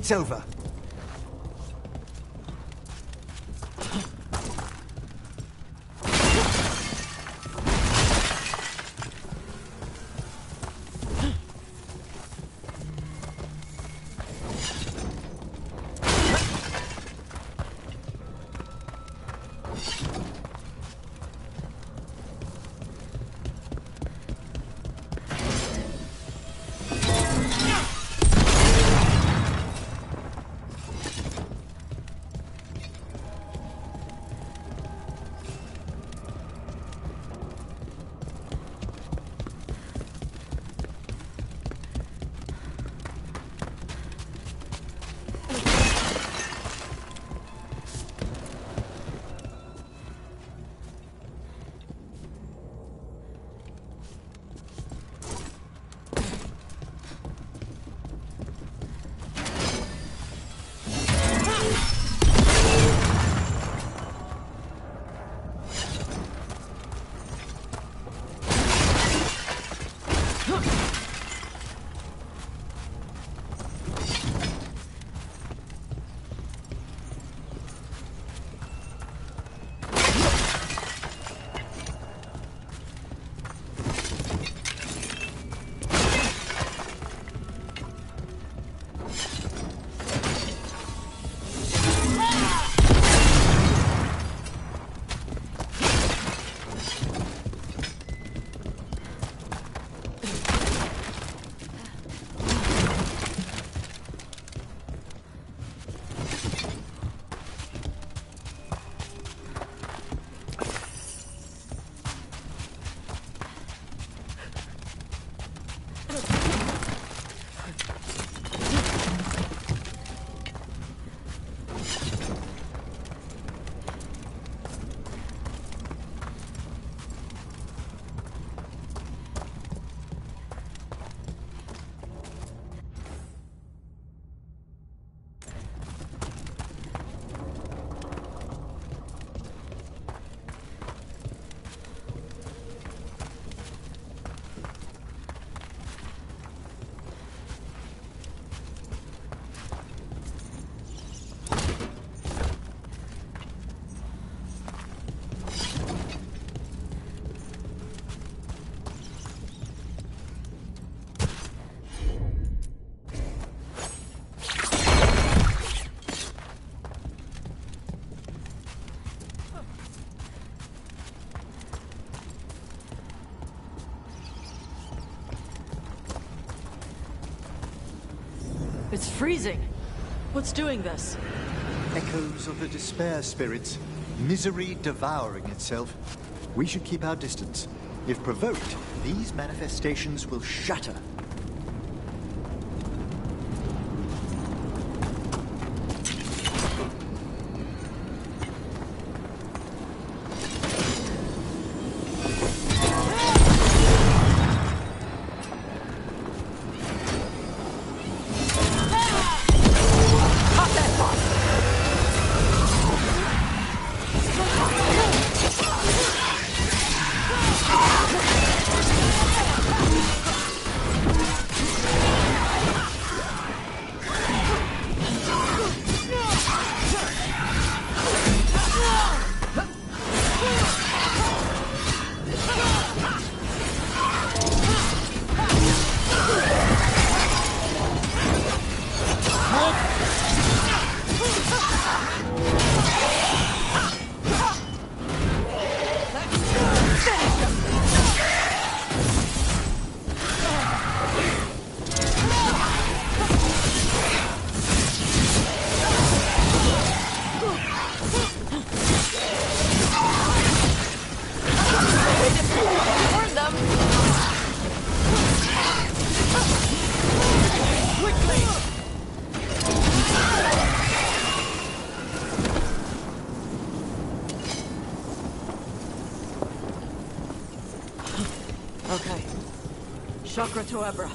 It's over. It's freezing. What's doing this? Echoes of the despair spirits. Misery devouring itself. We should keep our distance. If provoked, these manifestations will shatter. Okay. Chakra to Ebra.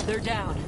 They're down.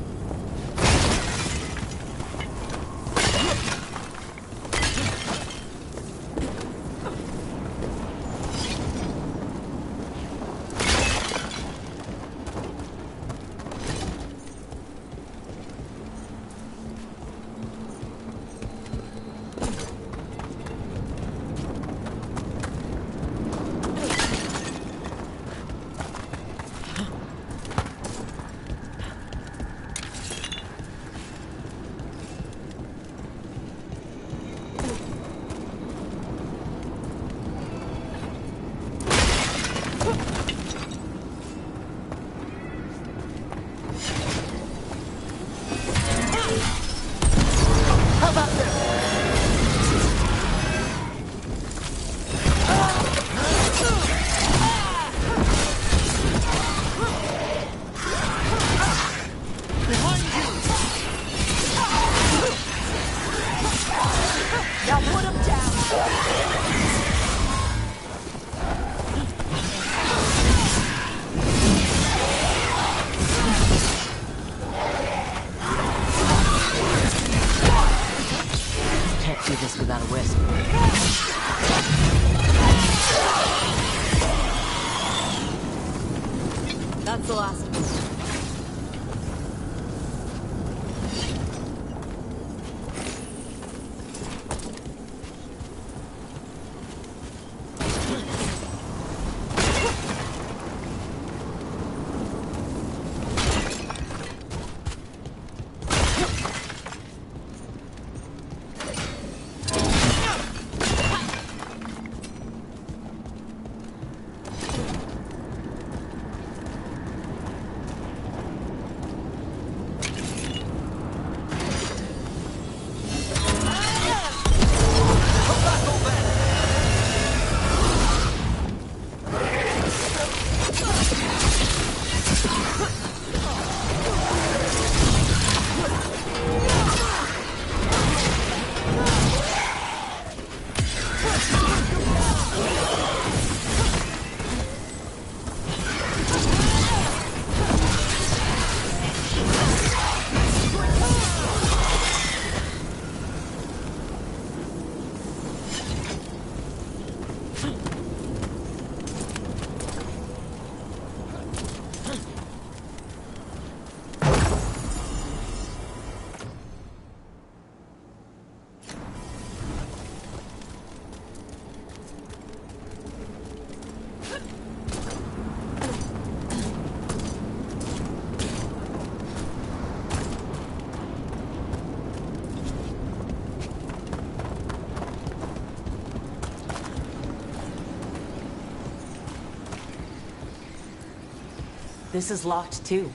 This is locked too.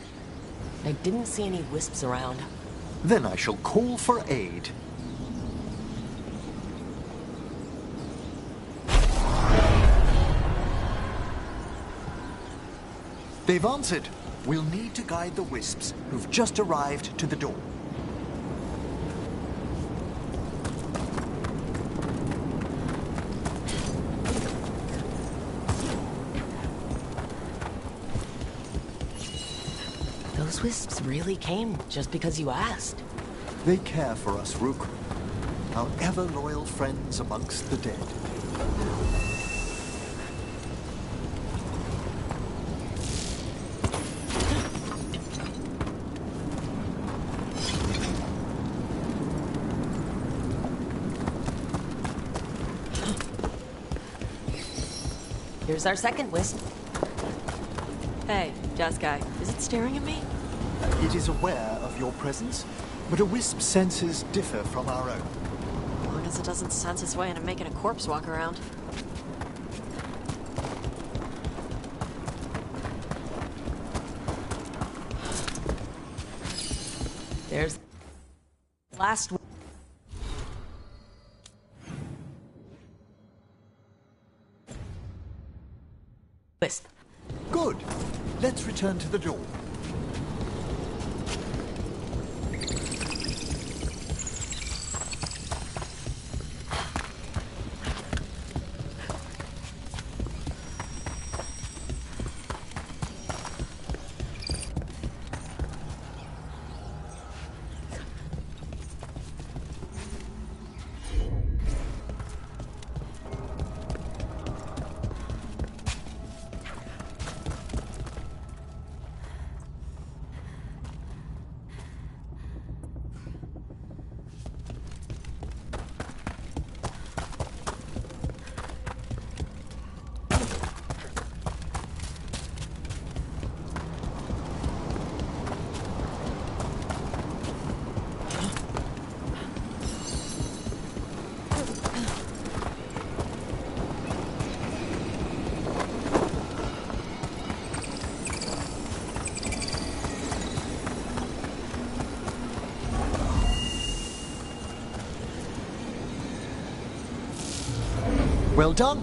I didn't see any wisps around. Then I shall call for aid. They've answered. We'll need to guide the wisps who've just arrived to the door. Those wisps really came just because you asked. They care for us, Rook. Our ever-loyal friends amongst the dead. Here's our second wisp. Hey, desk guy. Is it staring at me? It is aware of your presence, but a wisp's senses differ from our own. As long as it doesn't sense its way into making a corpse walk around. There's last wisp. Good. Let's return to the door. Well done.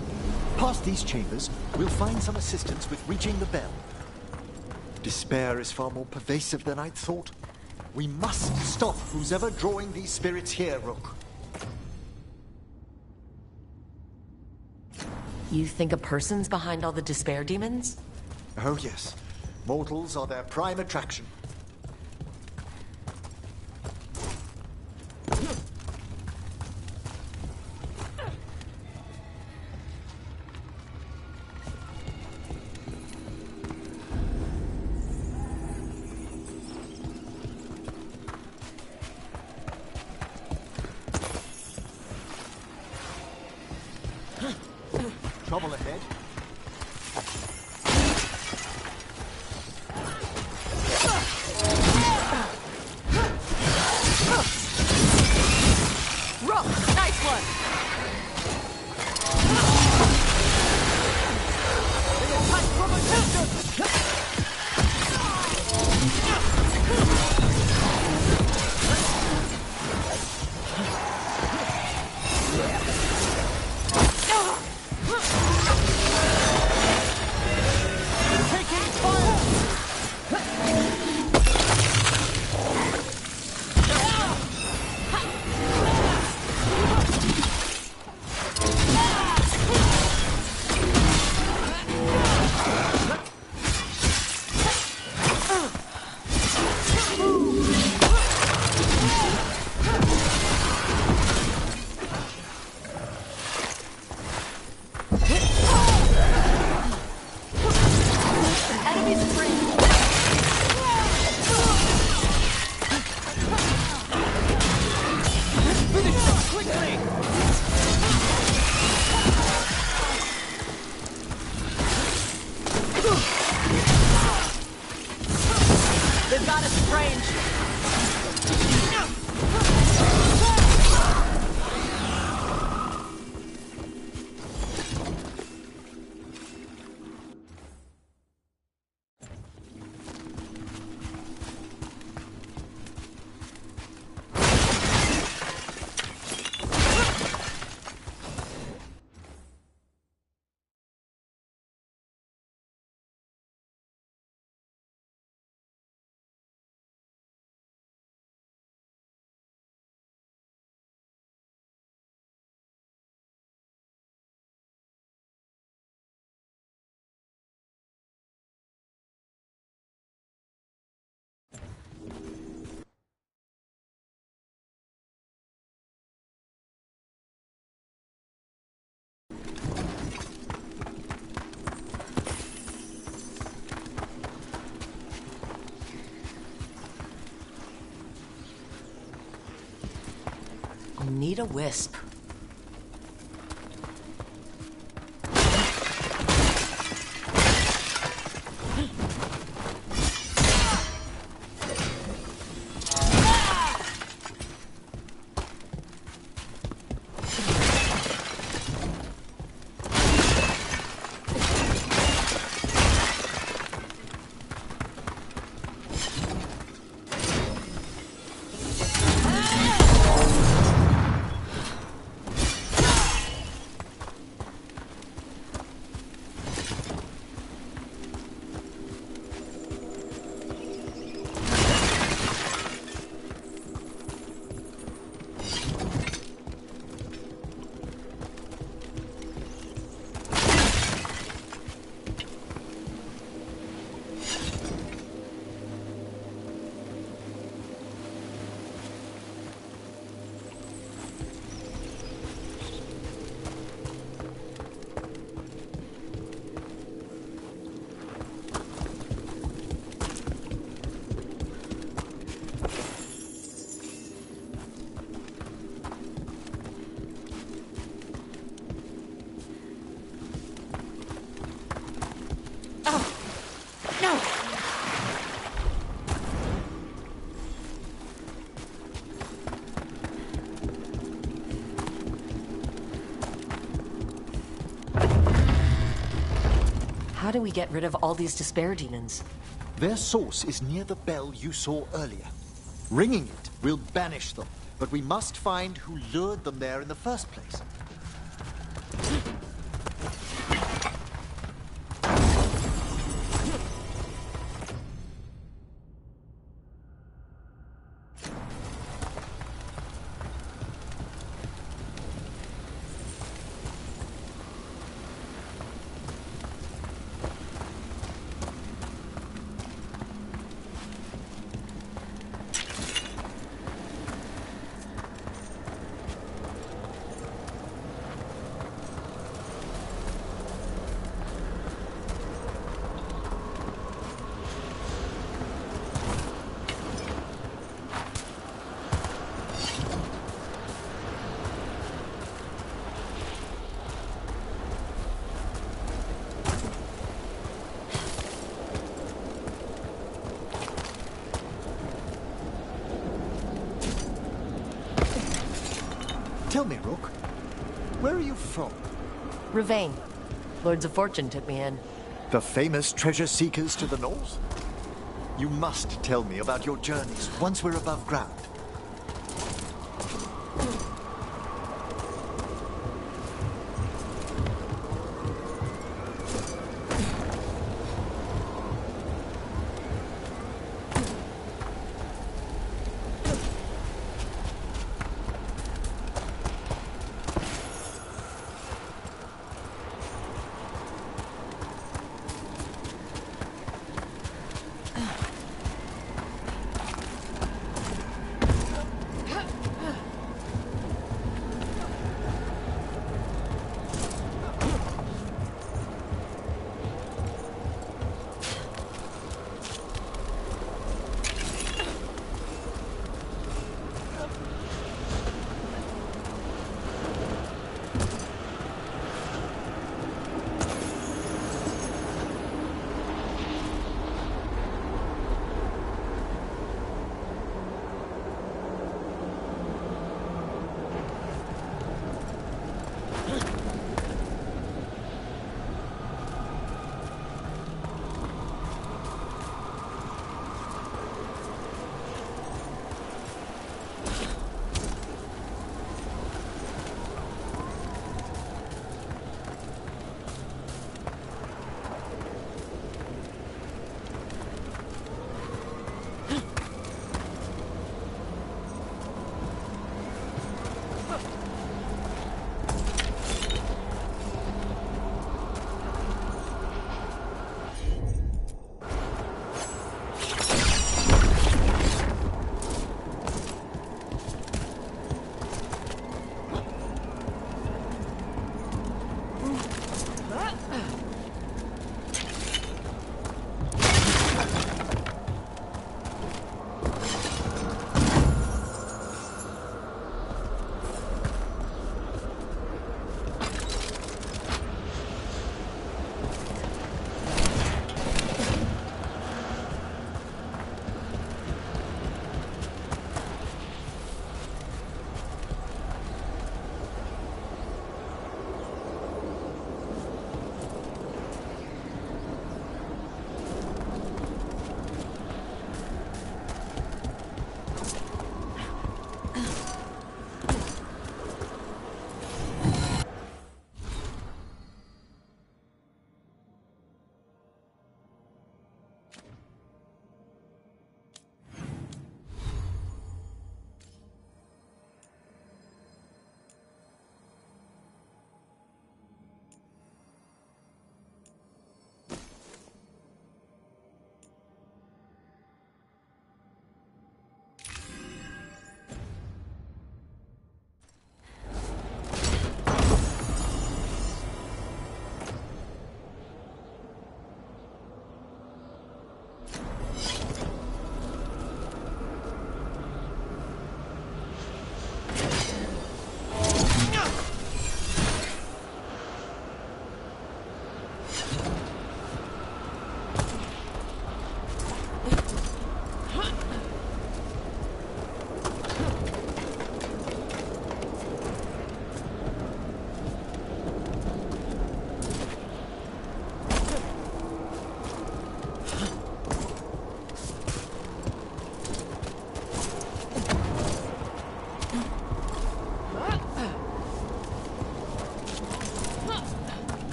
Past these chambers, we'll find some assistance with reaching the bell. Despair is far more pervasive than I'd thought. We must stop who's ever drawing these spirits here, Rook. You think a person's behind all the despair demons? Oh yes. Mortals are their prime attraction. Trouble ahead. Rook! Nice one! They've got us in range. Need a wisp. How do we get rid of all these despair demons? Their source is near the bell you saw earlier. Ringing it will banish them, but we must find who lured them there in the first place. Tell me, Rook, where are you from? Ravane. Lords of Fortune took me in. The famous treasure seekers to the north? You must tell me about your journeys once we're above ground.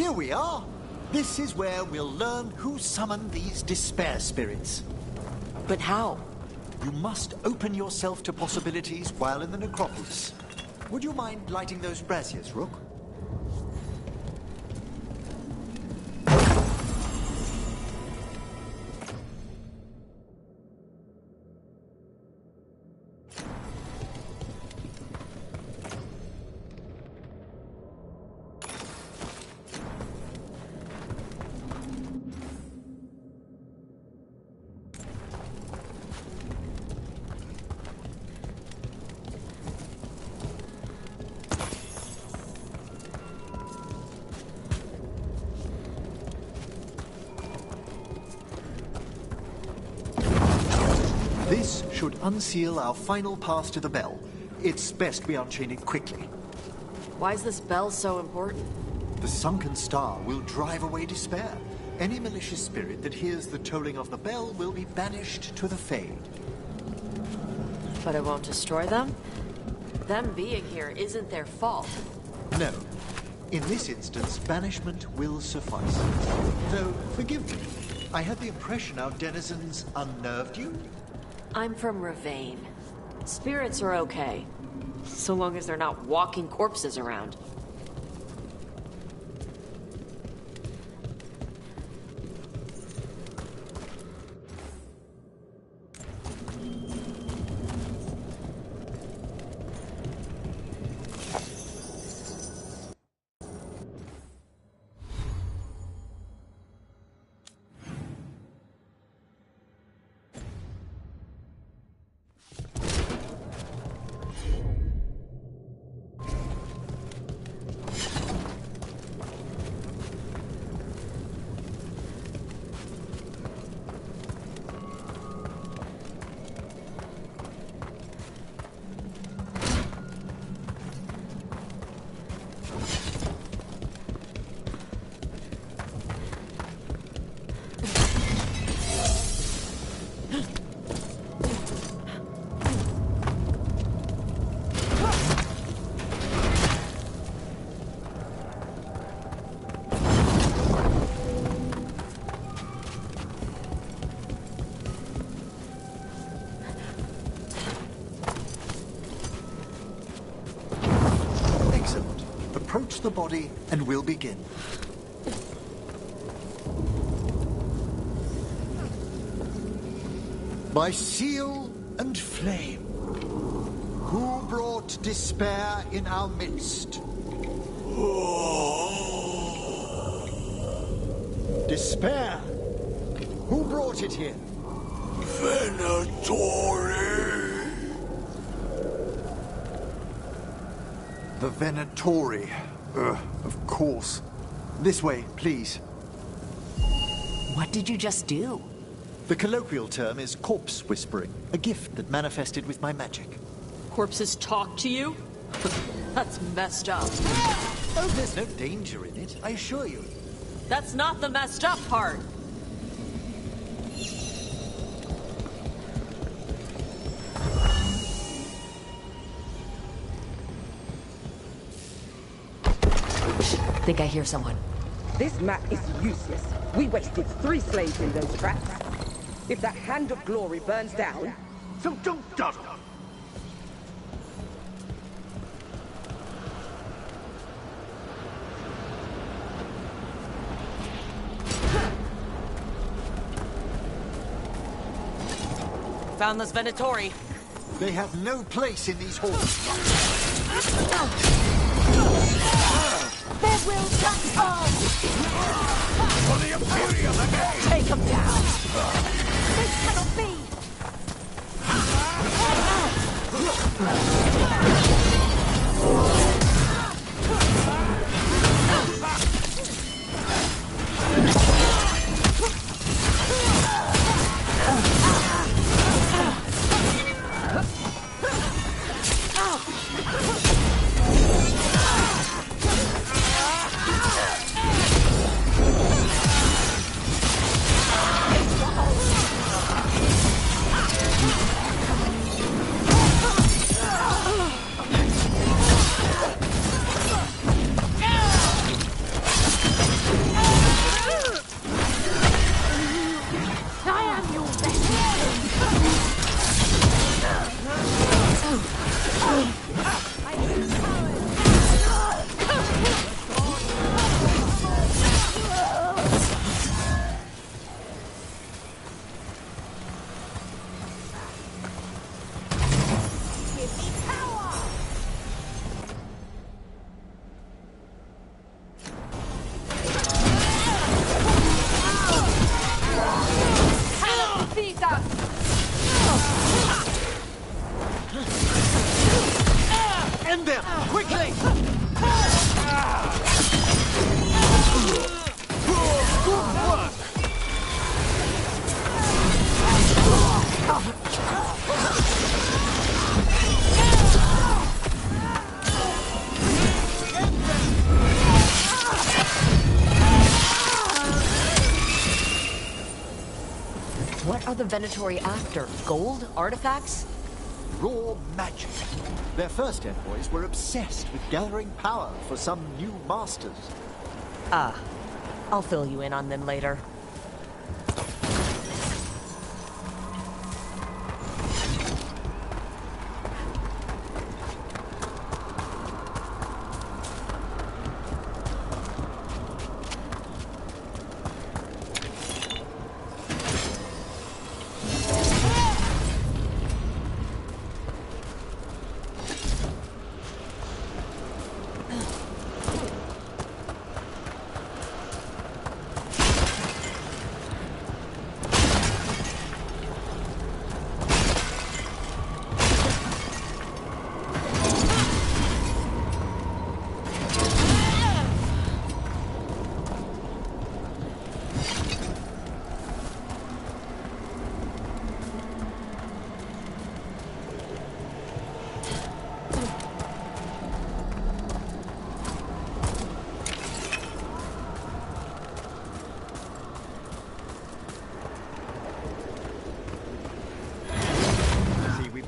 Here we are. This is where we'll learn who summoned these despair spirits. But how? You must open yourself to possibilities while in the necropolis. Would you mind lighting those braziers, Rook? This should unseal our final pass to the bell. It's best we unchain it quickly. Why is this bell so important? The sunken star will drive away despair. Any malicious spirit that hears the tolling of the bell will be banished to the Fade. But it won't destroy them? Them being here isn't their fault. No. In this instance, banishment will suffice. Though, forgive me, I had the impression our denizens unnerved you? I'm from Ravane. Spirits are okay, so long as they're not walking corpses around. Approach the body and we'll begin. By seal and flame, who brought despair in our midst? Despair? Who brought it here? Venatori. The Venatori. Of course. This way, please. What did you just do? The colloquial term is corpse whispering, a gift that manifested with my magic. Corpses talk to you? That's messed up. Oh, there's no danger in it, I assure you. That's not the messed up part. Think I hear someone. This map is useless. We wasted 3 slaves in those traps. If that Hand of Glory burns down... So don't dawdle. Found this Venatori. They have no place in these halls. There will come on! For the Imperium again! Take him down! This cannot be! End them! Quickly! What are the Venatori after? Gold? Artifacts? Raw magic. Their first envoys were obsessed with gathering power for some new masters. Ah, I'll fill you in on them later.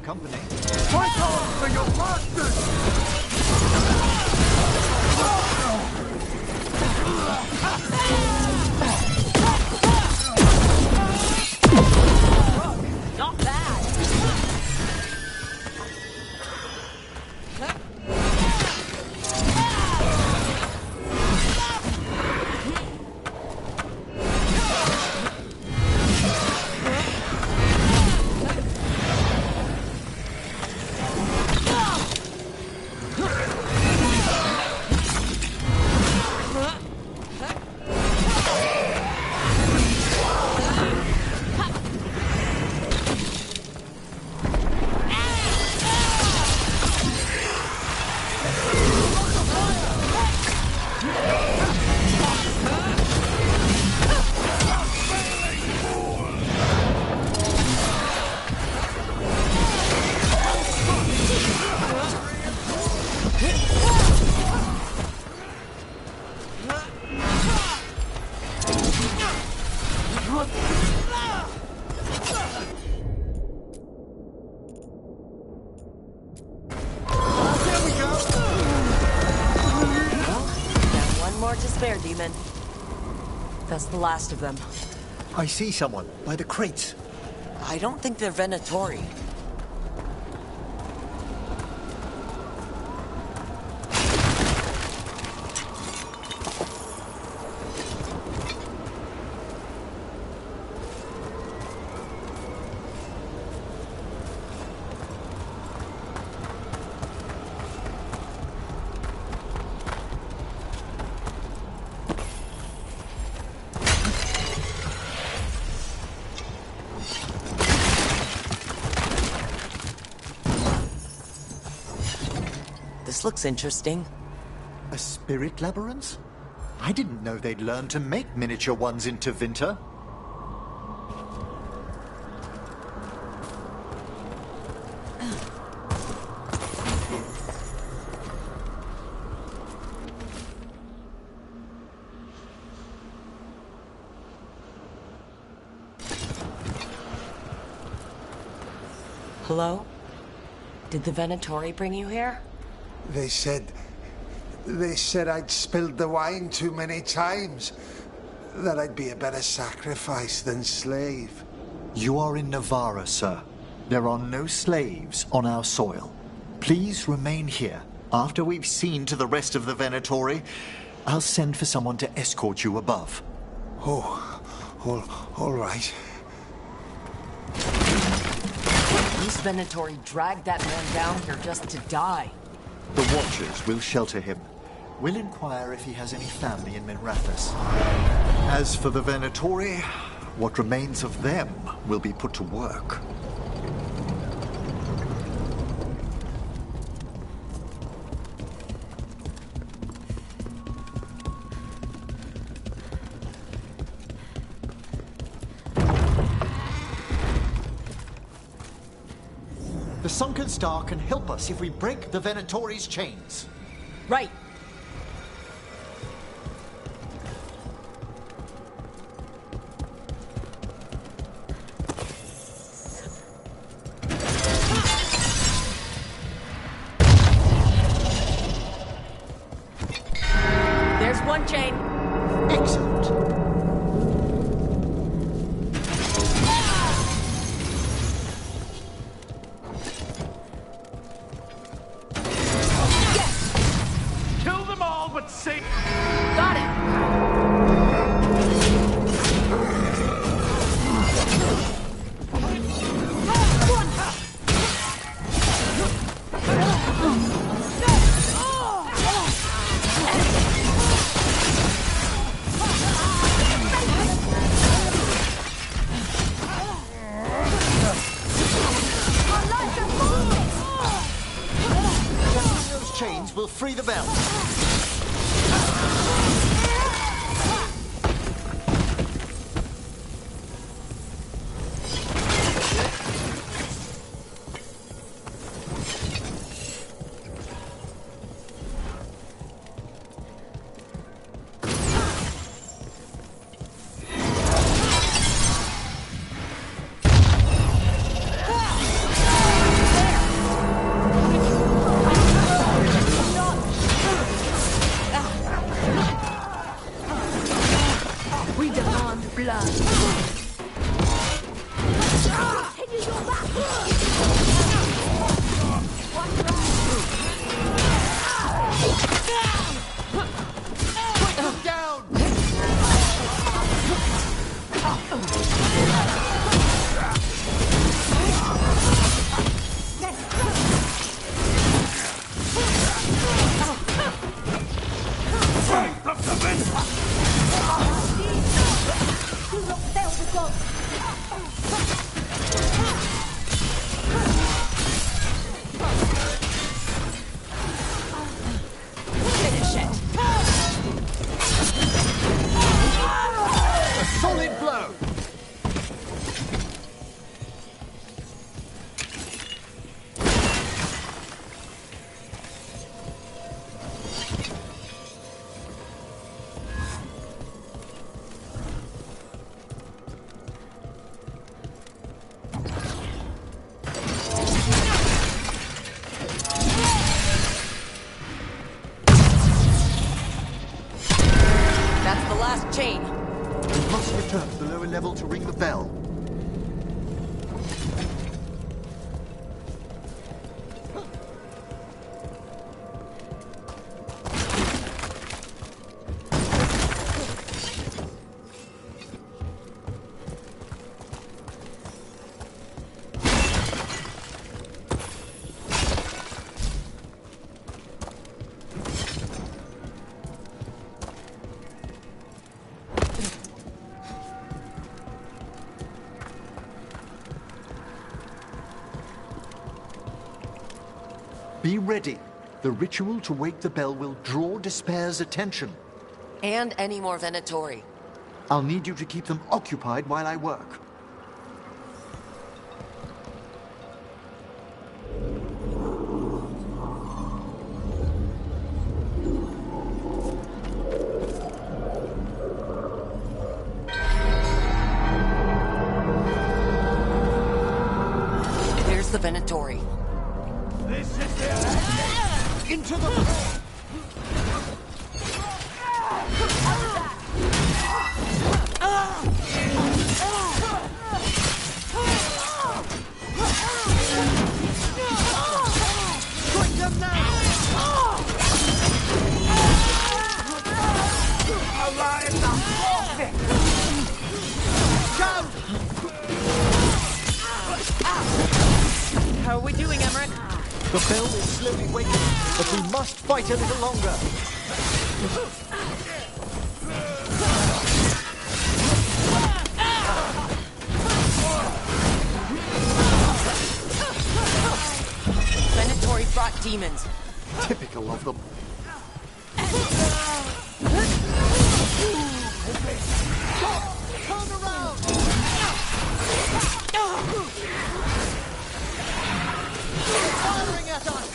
Company. Fight on for your masters! Not bad. More to spare, demon. That's the last of them. I see someone by the crates. I don't think they're Venatori. This looks interesting. A spirit labyrinth? I didn't know they'd learned to make miniature ones in Tevinter. Hello? Did the Venatori bring you here? They said I'd spilled the wine too many times. That I'd be a better sacrifice than slave. You are in Navarra, sir. There are no slaves on our soil. Please remain here. After we've seen to the rest of the Venatori, I'll send for someone to escort you above. Oh, all right. These Venatori dragged that man down here just to die. The Watchers will shelter him. We'll inquire if he has any family in Minrathous. As for the Venatori, what remains of them will be put to work. The sunken star can help us if we break the Venatori's chains. Right. There's one chain. Excellent. Kill them all, but save... Got it. Those chains will free the bell. We demand blood. Continue your battle. Do not fail the gods. Finish it. A solid blow. That's the last chain. We must return to the lower level to ring the bell. Be ready. The ritual to wake the bell will draw Despair's attention. And any more Venatori. I'll need you to keep them occupied while I work. There's the Venatori. This is their end. Into the... Strike them now! Alive the forfeit! How are we doing, Emmerich? The bell is slowly waking, but we must fight a little longer. Venatori brought demons. Typical of them. Turn around! Firing at us!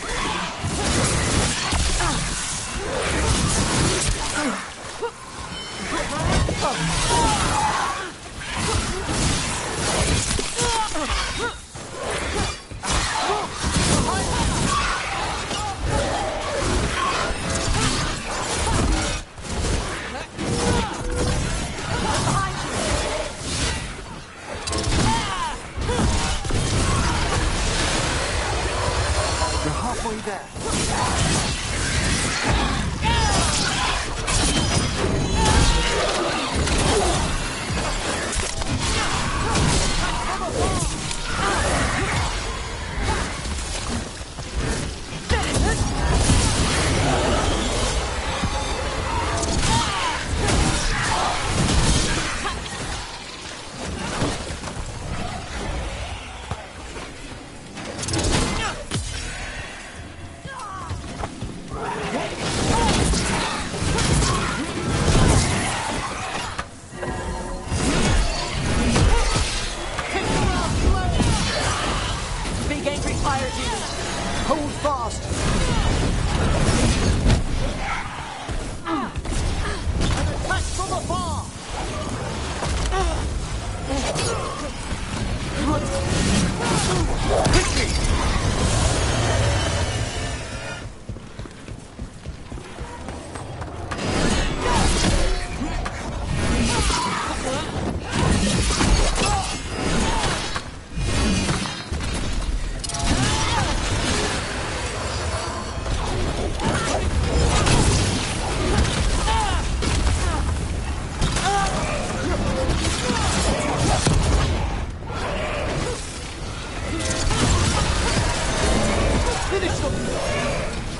We're halfway there. Big angry fire demons! Hold fast! An attack from afar!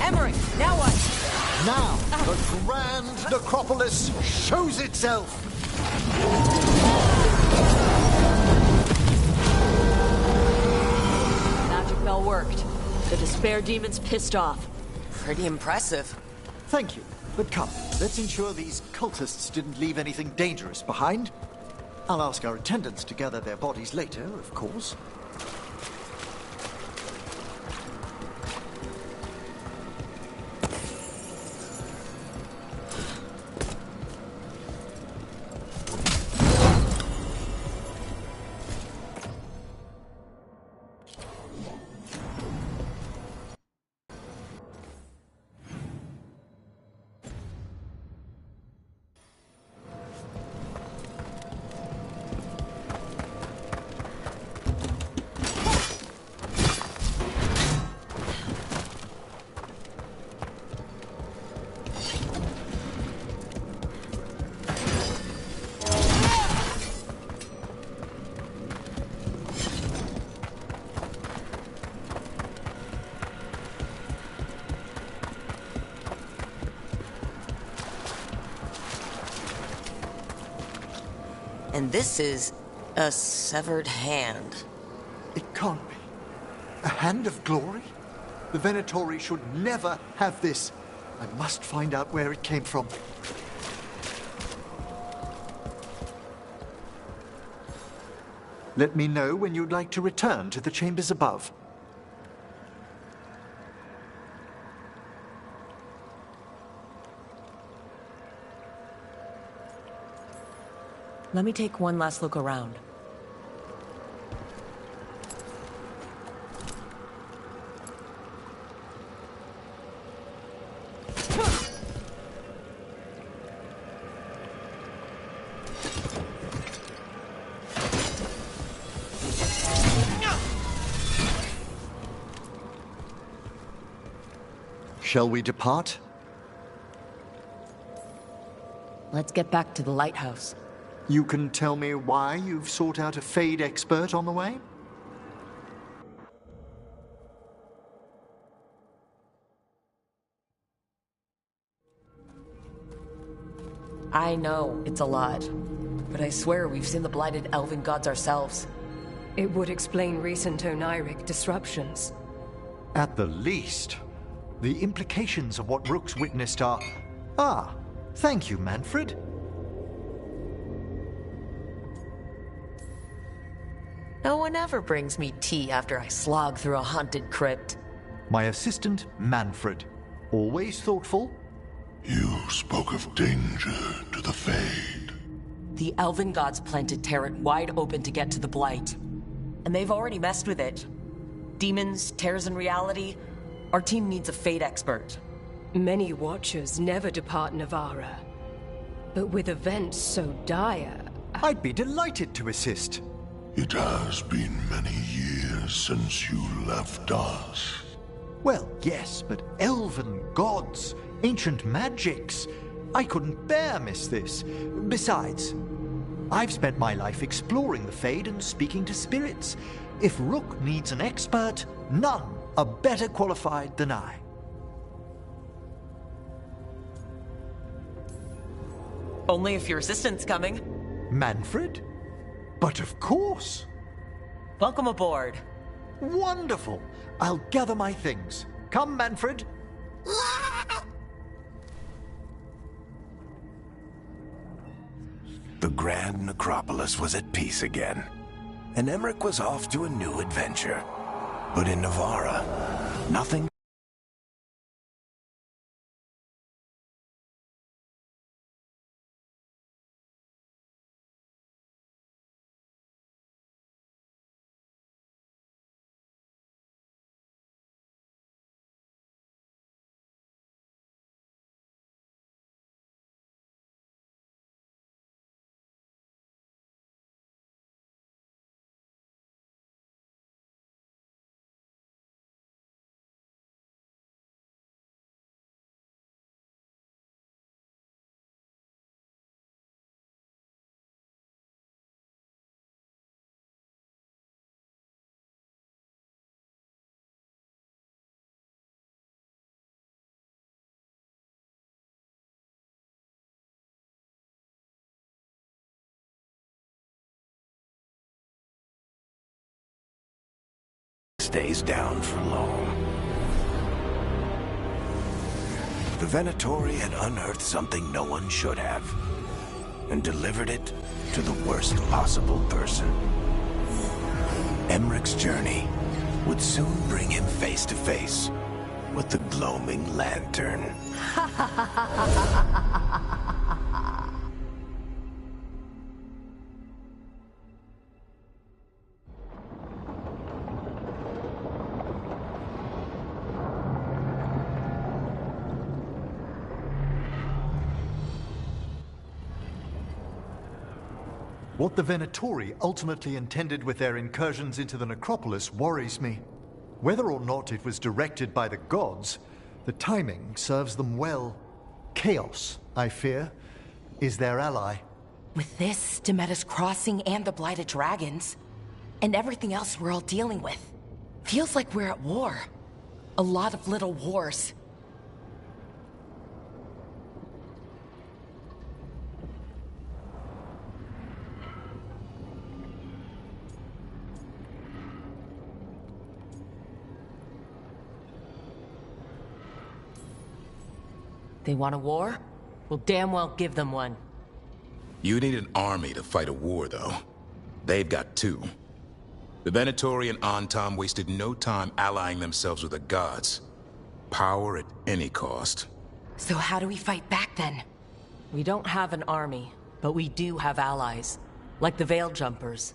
Emmerich, now what? Now, the grand necropolis shows itself! Magic bell worked. The despair demon's pissed off. Pretty impressive. Thank you, but come, let's ensure these cultists didn't leave anything dangerous behind. I'll ask our attendants to gather their bodies later, of course. And this is a severed hand. It can't be. A hand of glory? The Venatori should never have this. I must find out where it came from. Let me know when you'd like to return to the chambers above. Let me take one last look around. Shall we depart? Let's get back to the lighthouse. You can tell me why you've sought out a Fade expert on the way? I know it's a lot, but I swear we've seen the blighted elven gods ourselves. It would explain recent Oniric disruptions. At the least. The implications of what Rook's witnessed are... Ah, thank you, Manfred. No one ever brings me tea after I slog through a haunted crypt. My assistant, Manfred. Always thoughtful. You spoke of danger to the Fade. The Elven gods planted Terran wide open to get to the Blight. And they've already messed with it. Demons, tears in reality. Our team needs a Fade expert. Many Watchers never depart Navarra. But with events so dire... I'd be delighted to assist. It has been many years since you left us. Well, yes, but elven gods, ancient magics. I couldn't bear miss this. Besides, I've spent my life exploring the Fade and speaking to spirits. If Rook needs an expert, none are better qualified than I. Only if your assistant's coming. Manfred? But of course. Welcome aboard. Wonderful. I'll gather my things. Come, Manfred. The Grand Necropolis was at peace again, and Emmerich was off to a new adventure. But in Navarra, nothing stays down for long. The Venatori had unearthed something no one should have, and delivered it to the worst possible person. Emmerich's journey would soon bring him face to face with the gloaming lantern. What the Venatori ultimately intended with their incursions into the necropolis worries me. Whether or not it was directed by the gods, the timing serves them well. Chaos, I fear, is their ally. With this, Demeter's Crossing and the Blighted Dragons, and everything else we're all dealing with, feels like we're at war. A lot of little wars. They want a war? We'll damn well give them one. You need an army to fight a war, though. They've got two. The Venatori and Antam wasted no time allying themselves with the gods. Power at any cost. So how do we fight back, then? We don't have an army, but we do have allies. Like the Veil Jumpers.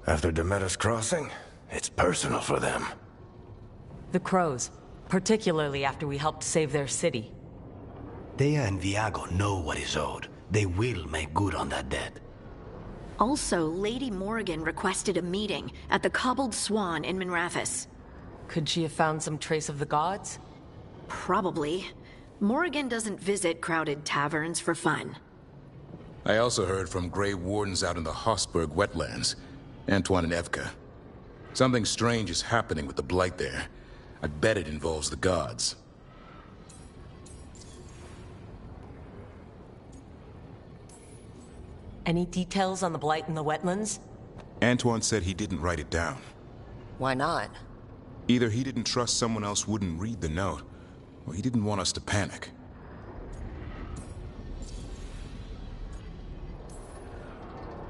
After Demeter's Crossing, it's personal for them. The Crows. Particularly after we helped save their city. Dea and Viago know what is owed. They will make good on that debt. Also, Lady Morrigan requested a meeting at the Cobbled Swan in Minrathous. Could she have found some trace of the gods? Probably. Morrigan doesn't visit crowded taverns for fun. I also heard from Grey Wardens out in the Hossberg wetlands. Antoine and Evka. Something strange is happening with the Blight there. I bet it involves the gods. Any details on the Blight in the wetlands? Antoine said he didn't write it down. Why not? Either he didn't trust someone else wouldn't read the note, or he didn't want us to panic.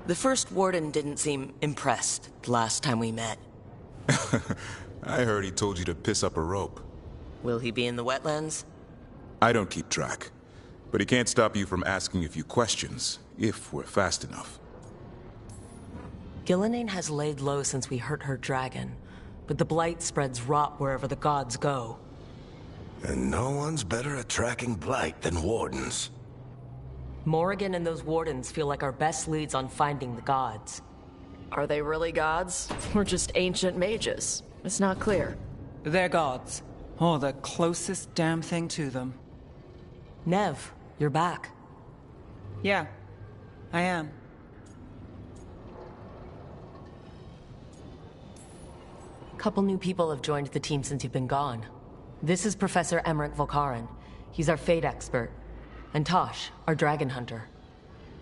The first warden didn't seem impressed the last time we met. I heard he told you to piss up a rope. Will he be in the wetlands? I don't keep track. But he can't stop you from asking a few questions, if we're fast enough. Gillenane has laid low since we hurt her dragon, but the Blight spreads rot wherever the gods go. And no one's better at tracking Blight than wardens. Morrigan and those wardens feel like our best leads on finding the gods. Are they really gods? Or just ancient mages? It's not clear. They're gods. Or the closest damn thing to them. Nev, you're back. Yeah, I am. A couple new people have joined the team since you've been gone. This is Professor Emmerich Volkaren. He's our fate expert. And Tosh, our dragon hunter.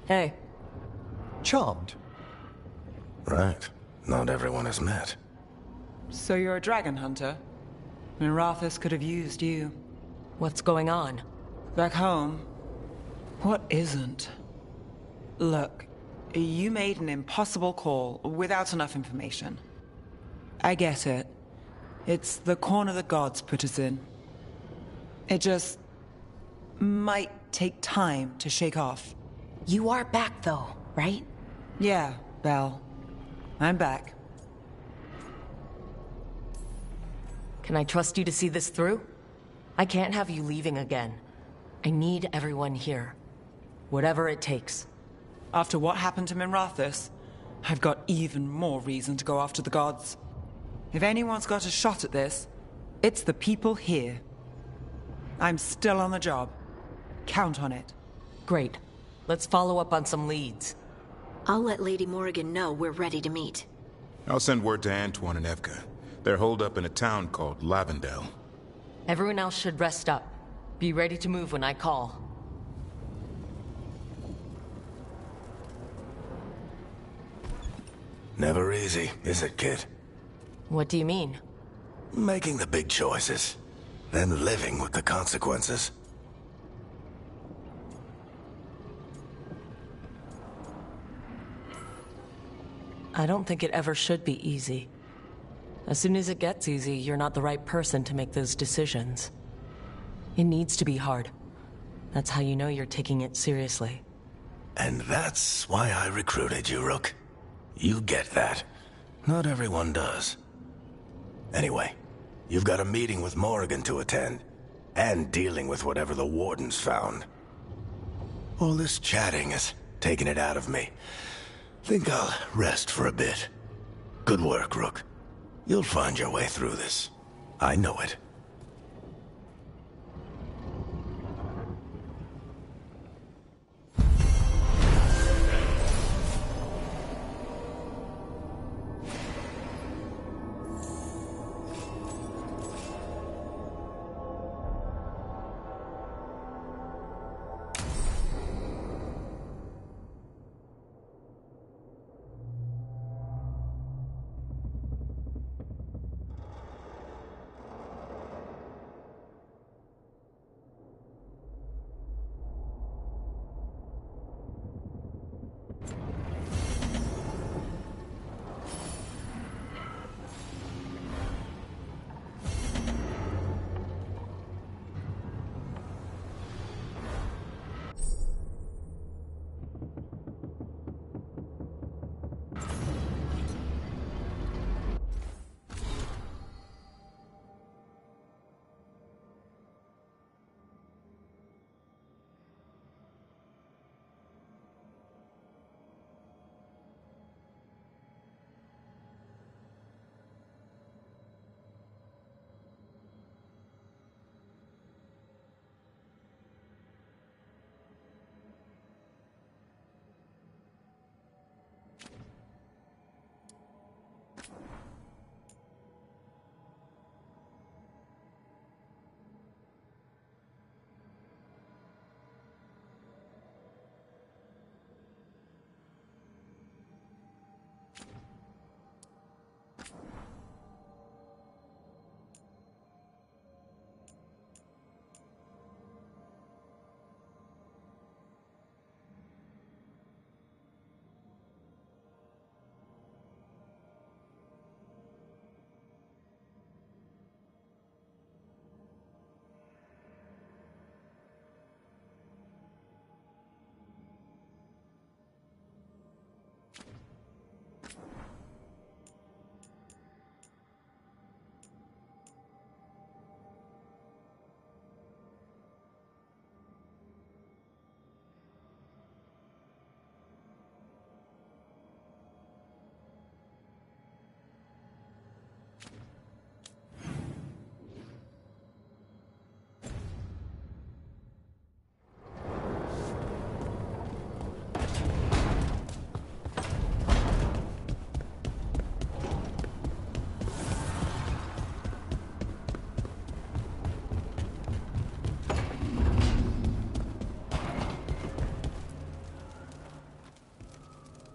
Hey. Charmed. Right. Not everyone has met. So you're a dragon hunter? Minrathous could have used you. What's going on? Back home, what isn't? Look, you made an impossible call without enough information. I get it. It's the corner the gods put us in. It just might take time to shake off. You are back though, right? Yeah, Belle. I'm back. Can I trust you to see this through? I can't have you leaving again. I need everyone here. Whatever it takes. After what happened to Minrathous, I've got even more reason to go after the gods. If anyone's got a shot at this, it's the people here. I'm still on the job. Count on it. Great. Let's follow up on some leads. I'll let Lady Morrigan know we're ready to meet. I'll send word to Antoine and Evka. They're holed up in a town called Lavendel. Everyone else should rest up. Be ready to move when I call. Never easy, is it, kid? What do you mean? Making the big choices, then living with the consequences. I don't think it ever should be easy. As soon as it gets easy, you're not the right person to make those decisions. It needs to be hard. That's how you know you're taking it seriously. And that's why I recruited you, Rook. You get that. Not everyone does. Anyway, you've got a meeting with Morrigan to attend, and dealing with whatever the Wardens found. All this chatting is taking it out of me. Think I'll rest for a bit. Good work, Rook. You'll find your way through this. I know it.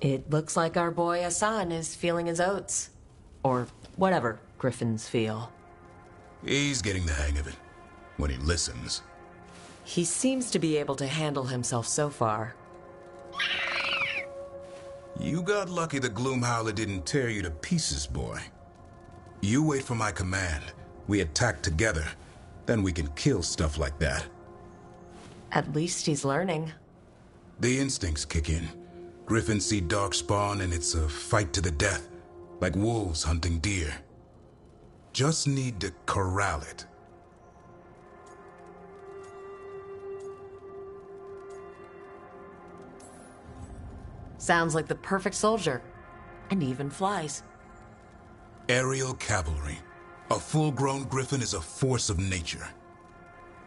It looks like our boy Hassan is feeling his oats. Or whatever griffins feel. He's getting the hang of it. When he listens. He seems to be able to handle himself so far. You got lucky the Gloomhowler didn't tear you to pieces, boy. You wait for my command. We attack together. Then we can kill stuff like that. At least he's learning. The instincts kick in. Griffins see darkspawn and it's a fight to the death. Like wolves hunting deer. Just need to corral it. Sounds like the perfect soldier. And even flies. Aerial cavalry. A full-grown griffin is a force of nature.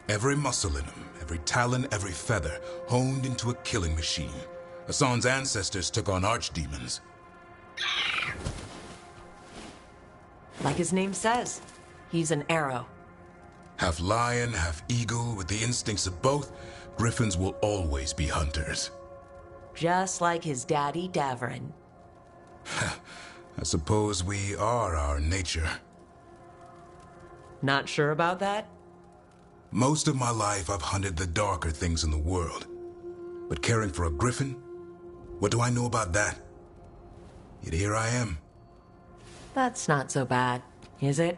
Every muscle in him, every talon, every feather, honed into a killing machine. Hassan's ancestors took on archdemons. Like his name says, he's an arrow. Half lion, half eagle, with the instincts of both, griffins will always be hunters. Just like his daddy, Davrin. I suppose we are our nature. Not sure about that? Most of my life I've hunted the darker things in the world. But caring for a griffin? What do I know about that? Yet here I am. That's not so bad, is it?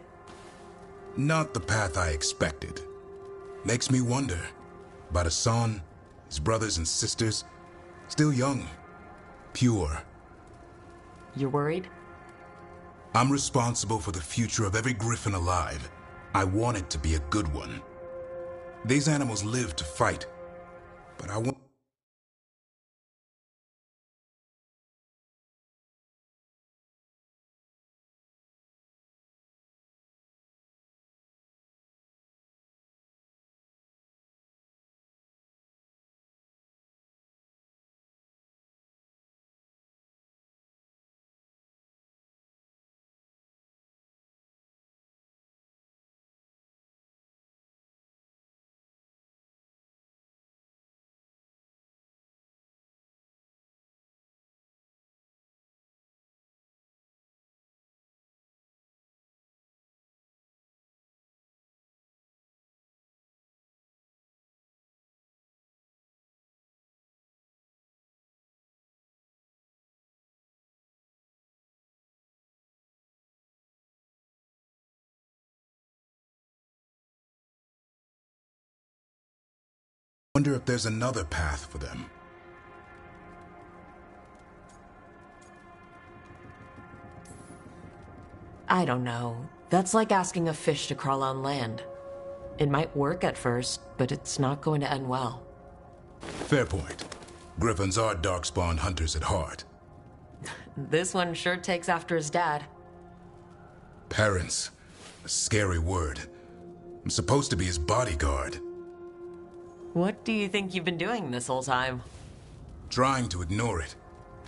Not the path I expected. Makes me wonder about Hassan, his brothers and sisters. Still young. Pure. You're worried? I'm responsible for the future of every griffin alive. I want it to be a good one. These animals live to fight, but I want... Wonder if there's another path for them. I don't know. That's like asking a fish to crawl on land. It might work at first, but it's not going to end well. Fair point. Griffins are darkspawn hunters at heart. This one sure takes after his dad. Parents. A scary word. I'm supposed to be his bodyguard. What do you think you've been doing this whole time? Trying to ignore it.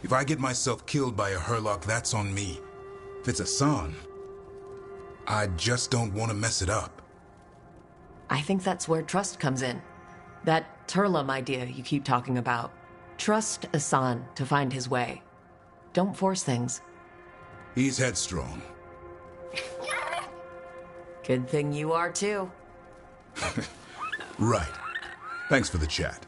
If I get myself killed by a Hurlock, that's on me. If it's Hassan, I just don't want to mess it up. I think that's where trust comes in. That Turlum idea you keep talking about. Trust Hassan to find his way. Don't force things. He's headstrong. Good thing you are too. Right. Thanks for the chat.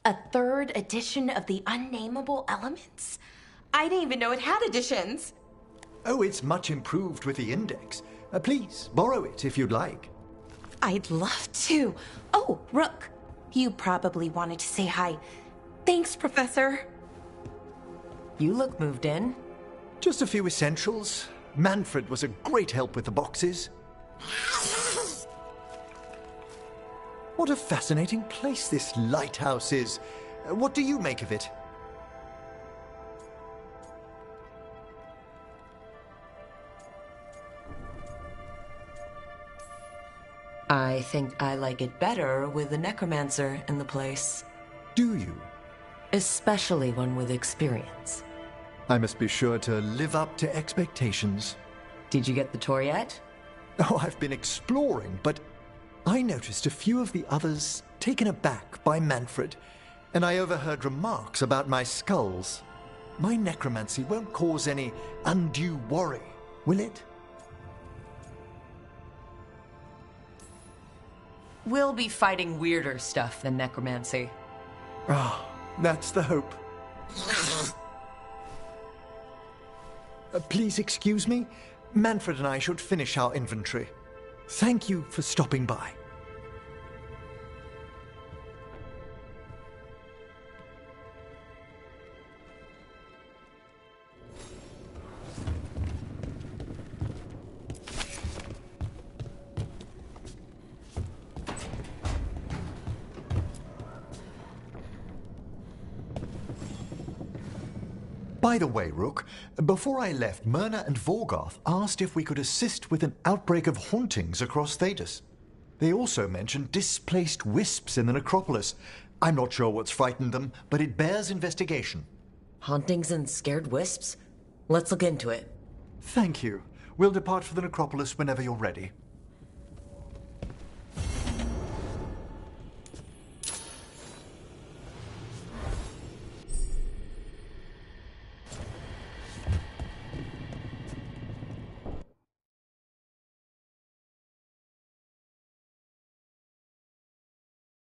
A third edition of the Unnameable Elements? I didn't even know it had editions. Oh, it's much improved with the index. Please, borrow it if you'd like. I'd love to. Oh, Rook, you probably wanted to say hi. Thanks, Professor. You look moved in. Just a few essentials. Manfred was a great help with the boxes. What a fascinating place this lighthouse is. What do you make of it? I think I like it better with a necromancer in the place. Do you? Especially one with experience. I must be sure to live up to expectations. Did you get the tour yet? Oh, I've been exploring, but I noticed a few of the others taken aback by Manfred, and I overheard remarks about my skulls. My necromancy won't cause any undue worry, will it? We'll be fighting weirder stuff than necromancy. Ah, that's the hope. Please excuse me. Manfred and I should finish our inventory. Thank you for stopping by. By the way, Rook, before I left, Myrna and Vailguard asked if we could assist with an outbreak of hauntings across Thedas. They also mentioned displaced wisps in the necropolis. I'm not sure what's frightened them, but it bears investigation. Hauntings and scared wisps? Let's look into it. Thank you. We'll depart for the necropolis whenever you're ready.